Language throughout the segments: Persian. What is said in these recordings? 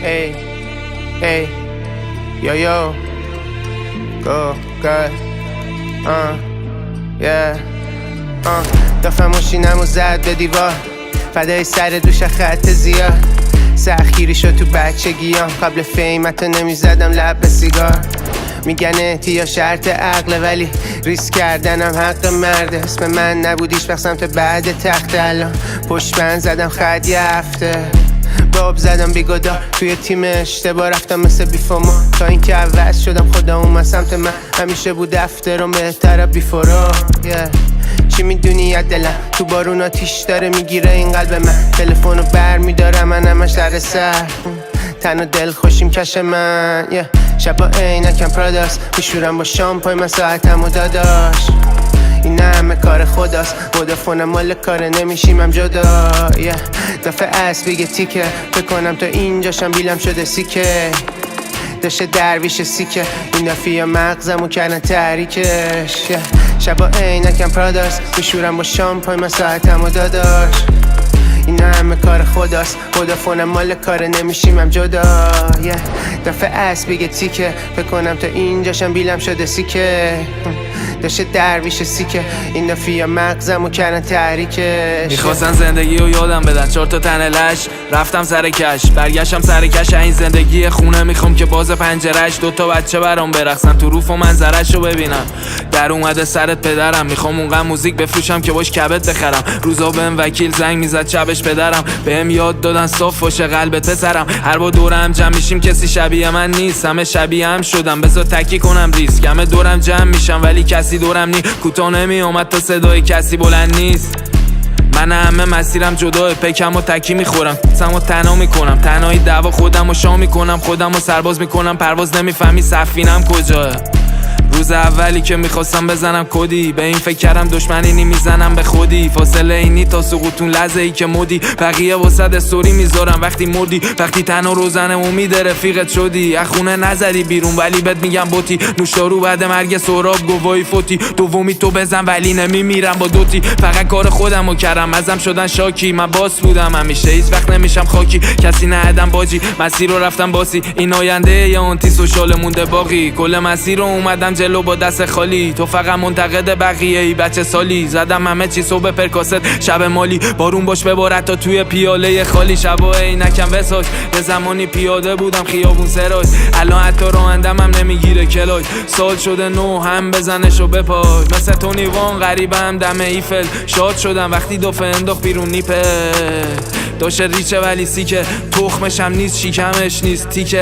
Hey, hey, yo, go, good, yeah, دافع ماشینمو زد به دیوار، فدای سر دوش خط زیاد. سختگیری شد تو بچگیام، قبل فیمتو نمیزدم لب به سیگار. میگن احتیا شرط عقله، ولی ریسک کردنم حق مرده. اسم من نبودیش وقت سمت بعد تخت، الان پشت بند زدم خط یه هفته. باب زدم بیگدا توی تیم اشتباه، رفتم مثل بیفاما تا اینکه عوض شدم. خدا اومد سمت من، همیشه بود افترام بهتره بیفورا. چی میدونی یا دلم تو بارون آتیش داره میگیره این قلب من. تلفنو بر میدارم من همش در سر، تن و دل خوشیم کش من. شبا عینکم پراداست، میشورم با شامپای من ساعتم و داداش. این همه کار خداست، ودافونم مال کاره نمیشیمم جدا. دفعه اسبیگه تیکه، بکنم تا اینجاشم بیلم شده سیکه. داشته درویش سیکه، این دفعه مغزمو کردن تحریکش. شبا عینکم پراداست، میشورم با شامپای من ساعتم و داداش. این همه کار خداست، ودافونم مال کاره نمیشیمم جدا. دفعه اسبیگه تیکه، بکنم تا اینجاشم بیلم شده سیکه. داشته درویش سیکه، این دفعه مغزمو کردن تحریکش. میخواستن زندگی رو یادم بدن، 4 تا تن لش رفتم سر کش، برگشتم سر کش. این زندگی خونه میخوام که باز پنجرش 2 تا بچه برام برقصن تو روف و منظرش رو ببینم. در اومده سرت پدرم، میخوام اونقدر موزیک بفروشم که باش کبت بخرم. روزا بهم وکیل زنگ میزد شبش پدرم، بهم یاد دادن صاف باشه قلبت پسرم. هر با دورم جمع میشیم کسی شبیه من نیست، همه شبیه هم شدم بذار تکی کنم ریسک. همه دورم جمع میشم ولی کسی دورم نی، کوتاه نمیومد تا صدای کسی بلند نیست. من همه مسیرم جداه، پکم و تکی میخورم، سمو تنها میکنم. تنهایی دعوا خودم و شا میکنم، خودم و سرباز میکنم. پرواز نمیفهمی سفینم کجاه. روز اولی که میخواستم بزنم کدی، به این فکر کردم دشمنی میزنم به خودی. فاصله اینی تا سقوطون لحظه ای که مودی، بقیه واسد استوری میذارم وقتی مردی. وقتی تنها روزنه امید رفیقت شدی، از خونه نزدی بیرون ولی بهت میگم بوتی. نوشدارو بعد مرگ سهراب گواهی فوتی. دومی تو بزن ولی نمیمیرم با دوتی. فقط کار خودمو کردم ازم شدن شاکی. من باس بودم همیشه، هیچ وقت نمیشم خاکی. کسی ندادم باجی، مسیر رو رفتم باسی. این آینده یا آنتی سوشال مونده باقی. کل مسیر رو اومدم جلو با دست خالی. تو فقط منتقد بقیه ای بچه سالی. زدم همه چی صبح پرکاست شب مالی. بارون باش ببارد تا توی پیاله خالی. شبا عینکم وساج، یه زمانی پیاده بودم خیابون سراج. الان حتی رانندم هم نمیگیره کلاج. سال شده نو هم بزنش و بپاش. مثل تونی وان غریبم دم ایفل. شاد شدم وقتی دفعه انداخت بیرون نیپه. داشته ریچه ولی سیکه، تخمش هم نیست شیکمش نیست تیکه.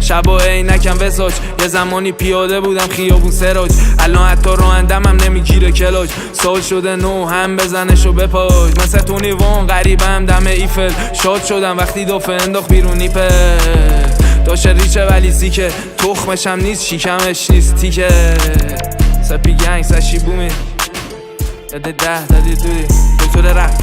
شبا عینکم وساج، یه زمانی پیاده بودم خیابون سراج. الان حتی رانندم هم نمیگیره کلاج. سال شده نو هم بزنش و بپاش. مثل تونی وان غریبم دم ایفل. شاد شدم وقتی دفعه انداخت بیرون نیپه. داشته ریچه ولی سیکه، تخمش هم نیست شیکمش نیست تیکه. سپی گنگ سشی بومی داده 10 دادی دوری دکتر رفت